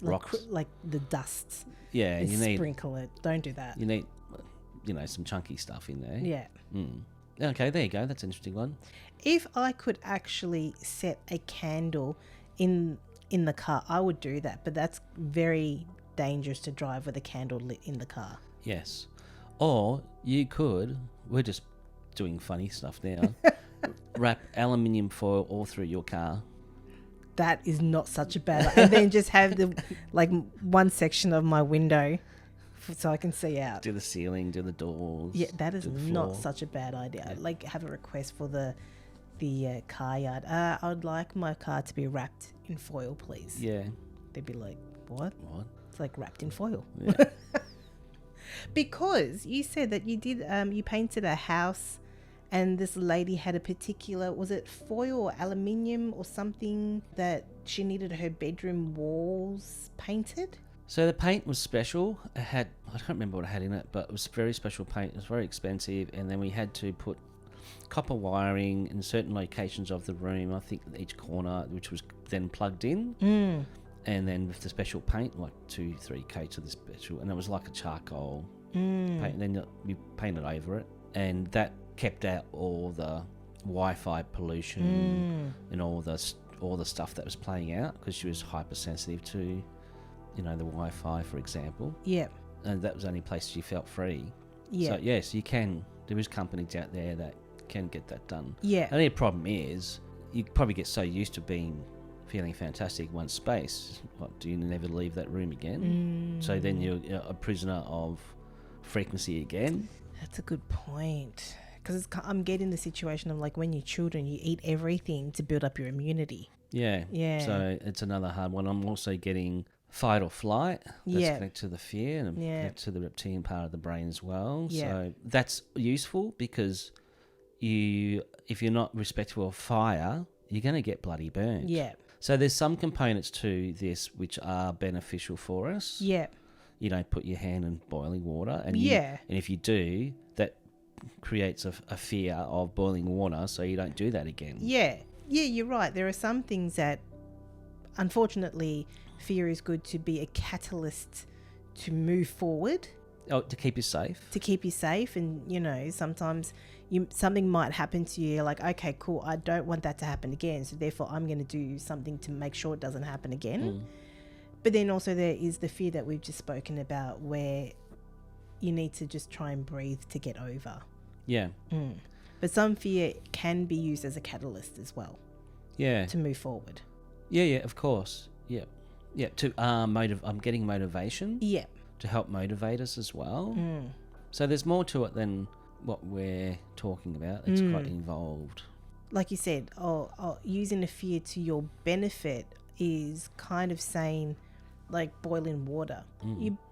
S1: rocks.
S2: Like the dust.
S1: Yeah.
S2: And
S1: You need.
S2: sprinkle it. Don't do that.
S1: You need. Some chunky stuff in there.
S2: Yeah.
S1: Mm. Okay. There you go. That's an interesting one.
S2: If I could actually set a candle in the car, I would do that. But that's very dangerous to drive with a candle lit in the car.
S1: Yes. Or you could, we're just doing funny stuff now, wrap aluminium foil all through your car.
S2: That is not such a bad idea. And then just have the one section of my window so I can see out.
S1: Do the ceiling, do the doors.
S2: Yeah, that is
S1: do the
S2: not
S1: floor.
S2: such a bad idea.
S1: Yeah.
S2: I'd like have a request for the car yard. I would like my car to be wrapped in foil, please.
S1: Yeah.
S2: They'd be like, what?
S1: What?
S2: It's like wrapped in foil.
S1: Yeah.
S2: Because you said that you did, you painted a house and this lady had a particular, was it foil or aluminium or something that she needed her bedroom walls painted?
S1: So the paint was special. It had, I don't remember what it had in it, but it was very special paint. It was very expensive. And then we had to put copper wiring in certain locations of the room, I think each corner, which was then plugged in.
S2: Mm.
S1: And then with the special paint, like 2-3 coats of the special, and it was like a charcoal paint. And then you painted over it, and that kept out all the Wi-Fi pollution and all the stuff that was playing out, because she was hypersensitive to, the Wi-Fi, for example.
S2: Yeah.
S1: And that was the only place she felt free.
S2: Yeah.
S1: So yes, you can. There is companies out there that can get that done.
S2: Yeah.
S1: The only problem is you probably get so used to feeling fantastic in one space. What, do you never leave that room again? So then you're a prisoner of frequency again.
S2: That's a good point. Because I'm getting the situation of like when you're children, you eat everything to build up your immunity.
S1: Yeah.
S2: Yeah.
S1: So it's another hard one. I'm also getting fight or flight. That's
S2: Yeah.
S1: connected to the fear and
S2: Yeah.
S1: connected to the reptilian part of the brain as well.
S2: Yeah.
S1: So that's useful because if you're not respectful of fire, you're going to get bloody burnt.
S2: Yeah.
S1: So there's some components to this which are beneficial for us.
S2: Yeah.
S1: You don't put your hand in boiling water. And
S2: Yeah.
S1: and if you do, that creates a fear of boiling water, so you don't do that again.
S2: Yeah. Yeah, you're right. There are some things that, unfortunately, fear is good to be a catalyst to move forward.
S1: Oh, to keep you safe.
S2: To keep you safe. And, you know, sometimes something might happen to you. You're like, okay, cool. I don't want that to happen again. So therefore, I'm going to do something to make sure it doesn't happen again. But then also there is the fear that we've just spoken about, where you need to just try and breathe to get over.
S1: Yeah.
S2: But some fear can be used as a catalyst as well.
S1: Yeah.
S2: To move forward.
S1: Yeah, of course. Yeah. Yeah, to I'm getting motivation.
S2: Yeah.
S1: To help motivate us as well. So there's more to it than what we're talking about. It's quite involved.
S2: Like you said, using the fear to your benefit is kind of saying, like boiling water.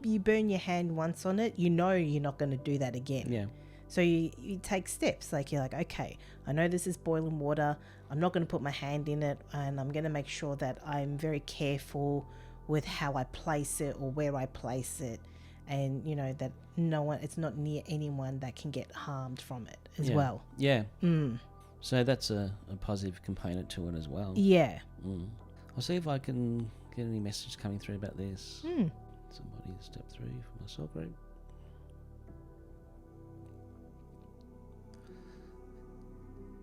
S2: You burn your hand once on it, you know you're not going to do that again.
S1: Yeah.
S2: So you take steps. Like you're like, okay, I know this is boiling water. I'm not going to put my hand in it, and I'm going to make sure that I'm very careful with how I place it or where I place it, and you know that it's not near anyone that can get harmed from it as well.
S1: Yeah. So that's a positive component to it as well.
S2: Yeah.
S1: I'll see if I can get any message coming through about this. Somebody step through from my soul group.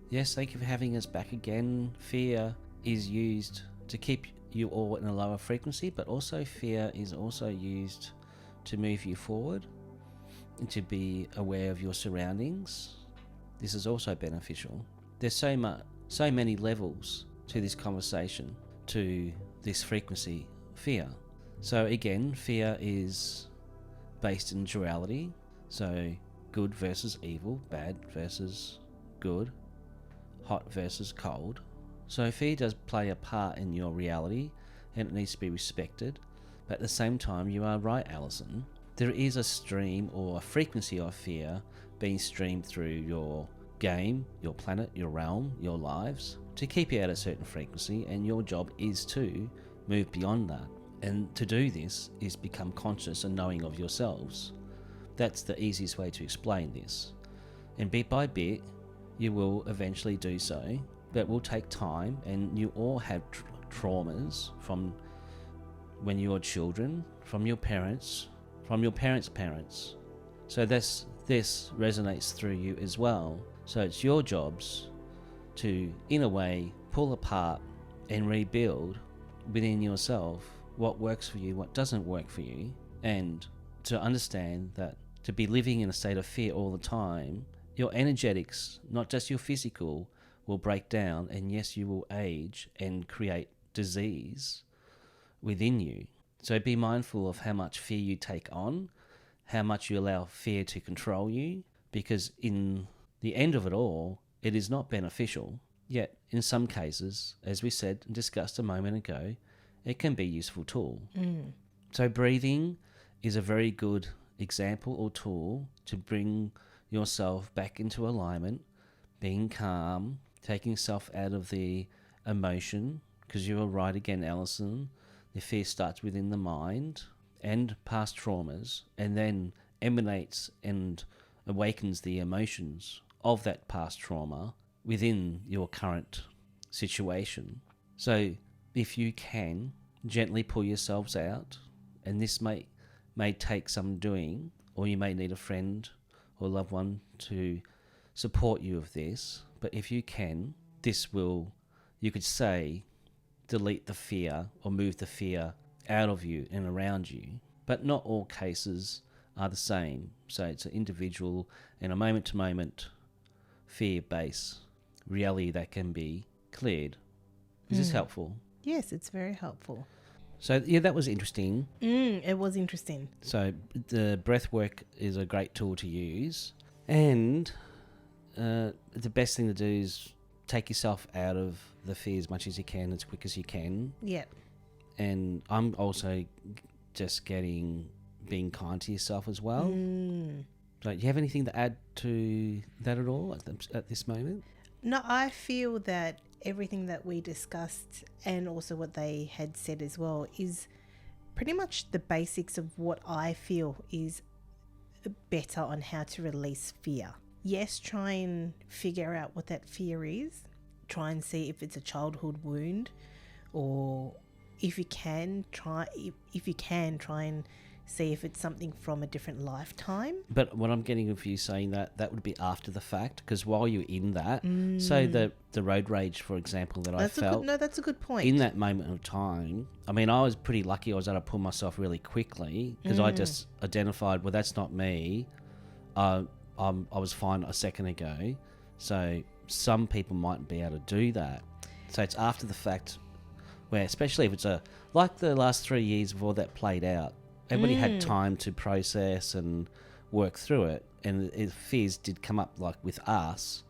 S1: Yes, thank you for having us back again. Fear is used to keep you all in a lower frequency, but also fear is also used to move you forward and to be aware of your surroundings. This is also beneficial. There's so many levels to this conversation, to this frequency, fear. So again, fear is based in duality. So good versus evil, bad versus good, hot versus cold. So fear does play a part in your reality, and it needs to be respected. But at the same time, you are right, Allison. There is a stream or a frequency of fear being streamed through your game, your planet, your realm, your lives, to keep you at a certain frequency, and your job is to move beyond that. And to do this is become conscious and knowing of yourselves. That's the easiest way to explain this. And bit by bit, you will eventually do so. That will take time, and you all have traumas from when you were children, from your parents, from your parents' parents. So this resonates through you as well. So it's your jobs to, in a way, pull apart and rebuild within yourself what works for you, what doesn't work for you, and to understand that to be living in a state of fear all the time, your energetics, not just your physical, will break down, and yes, you will age and create disease within you. So be mindful of how much fear you take on, how much you allow fear to control you, because in the end of it all, it is not beneficial. Yet, in some cases, as we said and discussed a moment ago, it can be a useful tool. So breathing is a very good example or tool to bring yourself back into alignment, being calm, taking yourself out of the emotion, because you were right again, Allison. The fear starts within the mind and past traumas, and then emanates and awakens the emotions of that past trauma within your current situation. So if you can, gently pull yourselves out, and this may take some doing, or you may need a friend or loved one to support you with this, but if you can, this will, you could say, delete the fear or move the fear out of you and around you. But not all cases are the same. So it's an individual and a moment-to-moment fear-based reality that can be cleared. Is this helpful?
S2: Yes, it's very helpful.
S1: So yeah, that was interesting.
S2: It was interesting.
S1: So the breath work is a great tool to use. And the best thing to do is take yourself out of the fear as much as you can, as quick as you can.
S2: Yeah.
S1: And I'm also just being kind to yourself as well. So, do you have anything to add to that at all at this moment?
S2: No, I feel that everything that we discussed and also what they had said as well is pretty much the basics of what I feel is better on how to release fear. Yes, try and figure out what that fear is. Try and see if it's a childhood wound, or if you can try and see if it's something from a different lifetime.
S1: But what I'm getting with you saying that would be after the fact, because while you're in that, so the road rage, for example, that I felt.
S2: That's a good point.
S1: In that moment of time, I mean, I was pretty lucky. I was able to pull myself really quickly because I just identified, well, that's not me. I was fine a second ago. So some people mightn't be able to do that. So it's after the fact, where especially if it's like the last 3 years before that played out, everybody had time to process and work through it. And if fears did come up, like with us,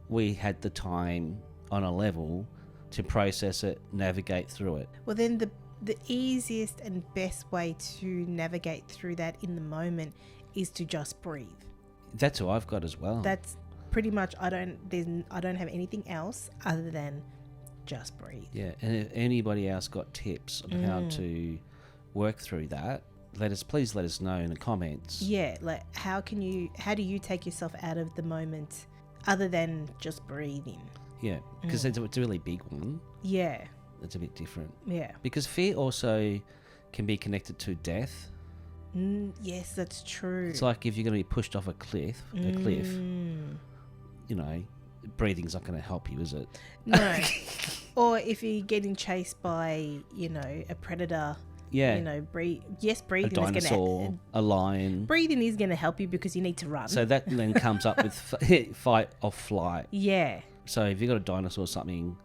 S1: we had the time on a level to process it, navigate through it.
S2: Well, then the easiest and best way to navigate through that in the moment is to just breathe.
S1: That's what I've got as well.
S2: That's pretty much, I don't have anything else other than just breathe.
S1: Yeah, and if anybody else got tips on how to work through that, please let us know in the comments.
S2: Yeah, like how do you take yourself out of the moment other than just breathing?
S1: Yeah, because it's a really big one.
S2: Yeah.
S1: It's a bit different.
S2: Yeah.
S1: Because fear also can be connected to death.
S2: Yes, that's true.
S1: It's like if you're going to be pushed off a cliff, breathing's not going to help you, is it?
S2: No. Or if you're getting chased by, a predator.
S1: Yeah.
S2: Breathing
S1: a dinosaur, a lion.
S2: Breathing is going to help you because you need to run.
S1: So that then comes up with fight or flight.
S2: Yeah.
S1: So if you've got a dinosaur or something...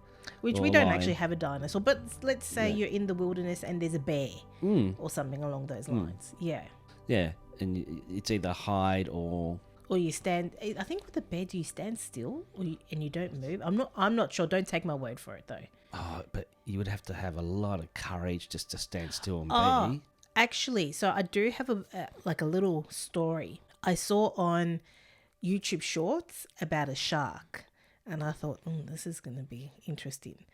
S2: Which we don't actually have a dinosaur, but let's say you're in the wilderness and there's a bear or something along those lines. Yeah.
S1: Yeah, and it's either hide or
S2: you stand. I think with the bear, do you stand still and you don't move? I'm not sure. Don't take my word for it though.
S1: Oh, but you would have to have a lot of courage just to stand still and be.
S2: Actually, so I do have a little story I saw on YouTube Shorts about a shark. And I thought, this is going to be interesting.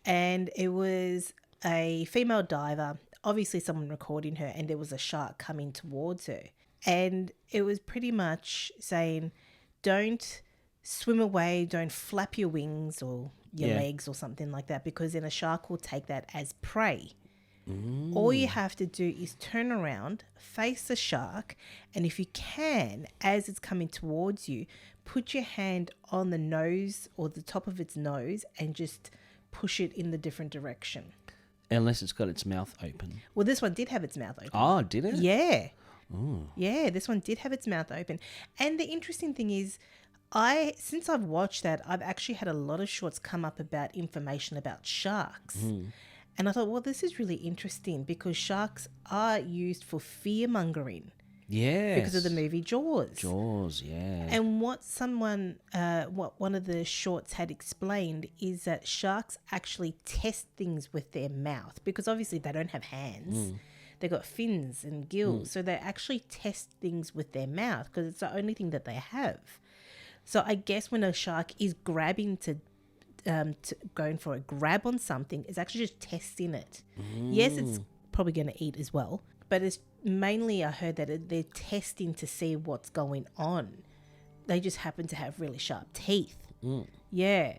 S2: And it was a female diver, obviously someone recording her, and there was a shark coming towards her. And it was pretty much saying, don't swim away, don't flap your wings or your legs or something like that, because then a shark will take that as prey. All you have to do is turn around, face the shark, and if you can, as it's coming towards you, put your hand on the nose or the top of its nose and just push it in the different direction.
S1: Unless it's got its mouth open.
S2: Well, this one did have its mouth open.
S1: Oh, did it?
S2: Yeah.
S1: Ooh.
S2: Yeah, this one did have its mouth open. And the interesting thing is, since I've watched that, I've actually had a lot of shorts come up about information about sharks. And I thought, well, this is really interesting because sharks are used for fear-mongering.
S1: Yeah.
S2: Because of the movie Jaws.
S1: Jaws, yeah.
S2: And what one of the shorts had explained is that sharks actually test things with their mouth because obviously they don't have hands. They've got fins and gills. So they actually test things with their mouth because it's the only thing that they have. So I guess when a shark is grabbing going for a grab on something, it's actually just testing it. Yes, it's probably going to eat as well, but it's mainly, I heard that they're testing to see what's going on. They just happen to have really sharp teeth. Yeah.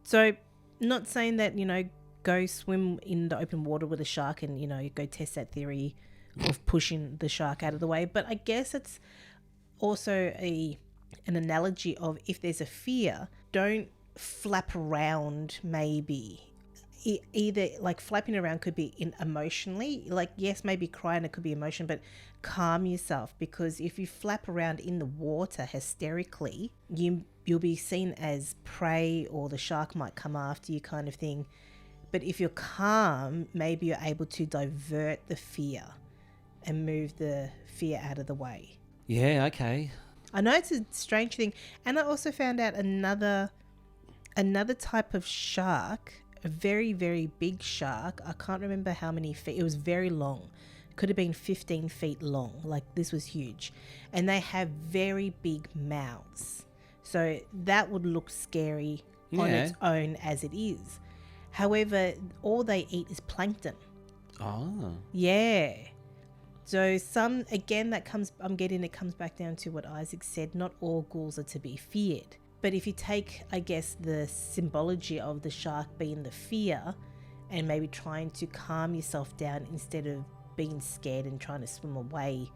S2: So not saying that, go swim in the open water with a shark and, go test that theory of pushing the shark out of the way. But I guess it's also an analogy of if there's a fear, don't flap around maybe. Either like flapping around could be emotionally, like yes, maybe crying, it could be emotion, but calm yourself, because if you flap around in the water hysterically, you'll be seen as prey or the shark might come after you kind of thing. But if you're calm, maybe you're able to divert the fear and move the fear out of the way.
S1: Yeah, okay.
S2: I know it's a strange thing. And I also found out another type of shark, a very, very big shark. I can't remember how many feet. It was very long. Could have been 15 feet long. Like, this was huge. And they have very big mouths. So that would look scary on its own as it is. However, all they eat is plankton.
S1: Oh.
S2: Yeah. So it comes back down to what Isaac said. Not all ghouls are to be feared. But if you take, I guess, the symbology of the shark being the fear and maybe trying to calm yourself down instead of being scared and trying to swim away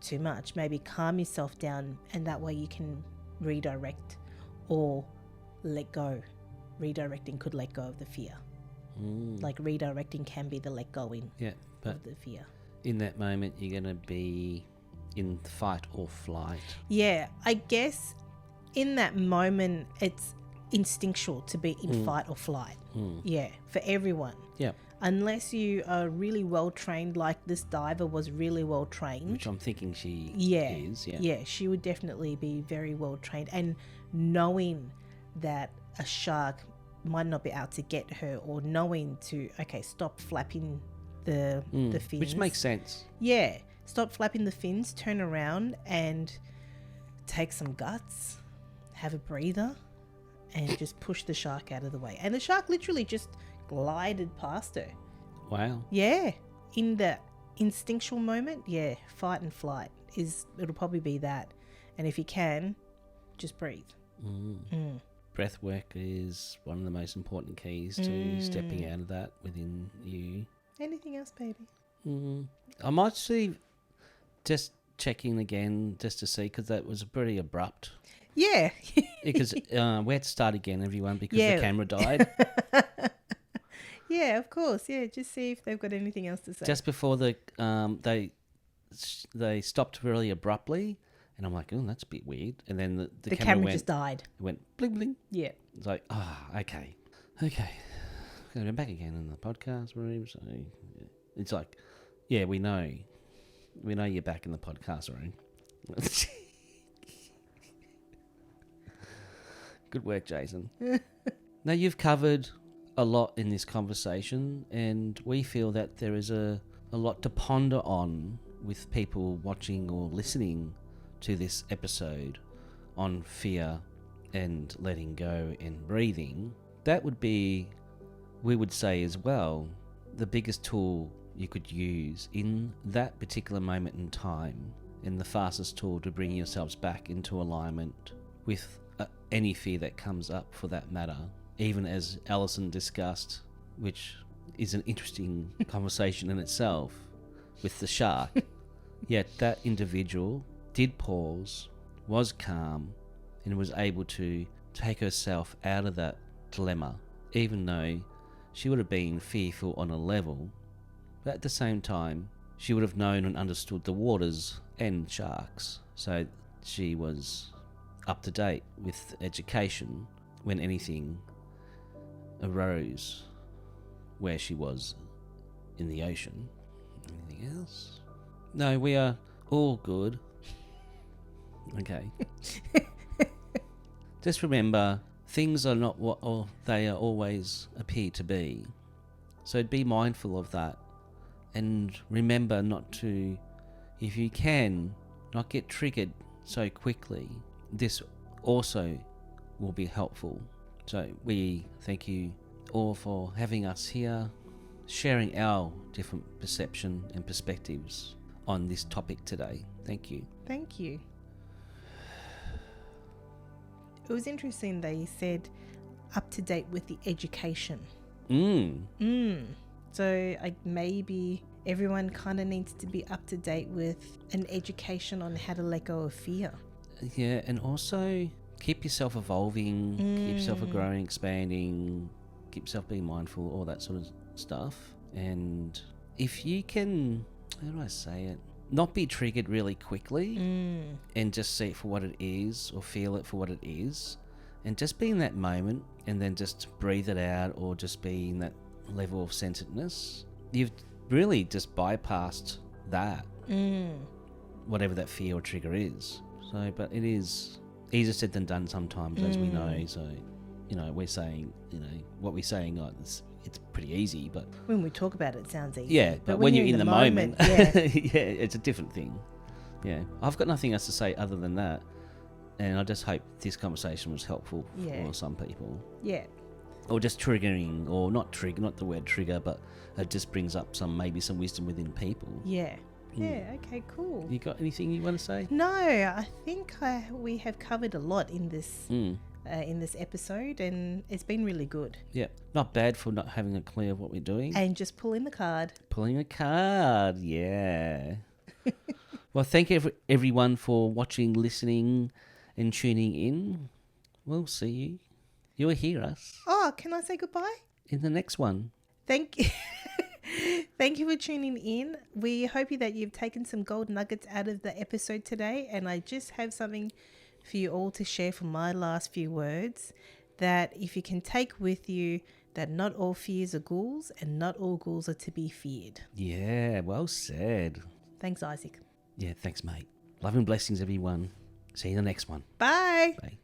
S2: too much, maybe calm yourself down, and that way you can redirect or let go. Redirecting could let go of the fear. Like, redirecting can be the let going of the fear.
S1: In that moment, you're going to be in fight or flight.
S2: Yeah, I guess in that moment, it's instinctual to be in fight or flight. Yeah, for everyone.
S1: Yeah.
S2: Unless you are really well trained, like this diver was really well trained.
S1: Which I'm thinking she is. Yeah.
S2: Yeah, she would definitely be very well trained. And knowing that a shark might not be out to get her, or knowing to, stop flapping the fins.
S1: Which makes sense.
S2: Yeah. Stop flapping the fins, turn around and take some guts, have a breather, and just push the shark out of the way. And the shark literally just glided past her.
S1: Wow.
S2: Yeah. In the instinctual moment, fight and flight it'll probably be that. And if you can, just breathe.
S1: Breath work is one of the most important keys to stepping out of that within you.
S2: Anything else, baby?
S1: I might see, just checking again just to see, because that was pretty abrupt.
S2: Yeah.
S1: Because we had to start again, everyone, because the camera died.
S2: Yeah, of course. Yeah, just see if they've got anything else to say.
S1: Just before they stopped really abruptly, and I'm like, oh, that's a bit weird. And then the camera
S2: just died.
S1: It went bling bling.
S2: Yeah.
S1: It's like, okay. Going back again in the podcast room. So it's like, yeah, we know you're back in the podcast room. Good work, Jayson. Now, you've covered a lot in this conversation, and we feel that there is a lot to ponder on with people watching or listening to this episode on fear and letting go and breathing. That would be, we would say as well, the biggest tool you could use in that particular moment in time, and the fastest tool to bring yourselves back into alignment with any fear that comes up, for that matter. Even as Allison discussed, which is an interesting conversation in itself, with the shark. Yet that individual did pause, was calm, and was able to take herself out of that dilemma, even though she would have been fearful on a level. But at the same time, she would have known and understood the waters and sharks. So she was up to date with education when anything arose where she was in the ocean. Anything else? No, we are all good. Okay. Just remember, things are not what they are always appear to be. So be mindful of that. And remember not to, if you can, not get triggered so quickly. This also will be helpful. So we thank you all for having us here, sharing our different perception and perspectives on this topic today. Thank you.
S2: Thank you. It was interesting they said up to date with the education. So maybe everyone kind of needs to be up to date with an education on how to let go of fear.
S1: Yeah, and also keep yourself evolving, keep yourself growing, expanding, keep yourself being mindful, all that sort of stuff. And if you can, how do I say it? Not be triggered really quickly and just see it for what it is, or feel it for what it is, and just be in that moment and then just breathe it out, or just be in that level of centeredness. You've really just bypassed that, whatever that fear or trigger is. So, but it is easier said than done sometimes, as we know. So we're saying, what we're saying, it's pretty easy, but
S2: when we talk about it, it sounds easy.
S1: yeah, but when you're in the moment,
S2: yeah.
S1: yeah, it's a different thing. Yeah, I've got nothing else to say other than that, and I just hope this conversation was helpful for some people.
S2: Yeah.
S1: Or just triggering, or not the word trigger, but it just brings up some wisdom within people.
S2: Yeah. Yeah, okay, cool.
S1: You got anything you want to say?
S2: No, I think we have covered a lot in this episode, and it's been really good.
S1: Yeah, not bad for not having a clue of what we're doing.
S2: And just pulling the card.
S1: Pulling a card, yeah. Well, thank you everyone for watching, listening, and tuning in. We'll see you. You'll hear us.
S2: Oh, can I say goodbye?
S1: In the next one.
S2: Thank you. Thank you for tuning in. We hope that you've taken some gold nuggets out of the episode today. And I just have something for you all to share for my last few words. That if you can take with you that not all fears are ghouls and not all ghouls are to be feared.
S1: Yeah, well said.
S2: Thanks, Isaac.
S1: Yeah, thanks, mate. Love and blessings, everyone. See you in the next one.
S2: Bye.
S1: Bye.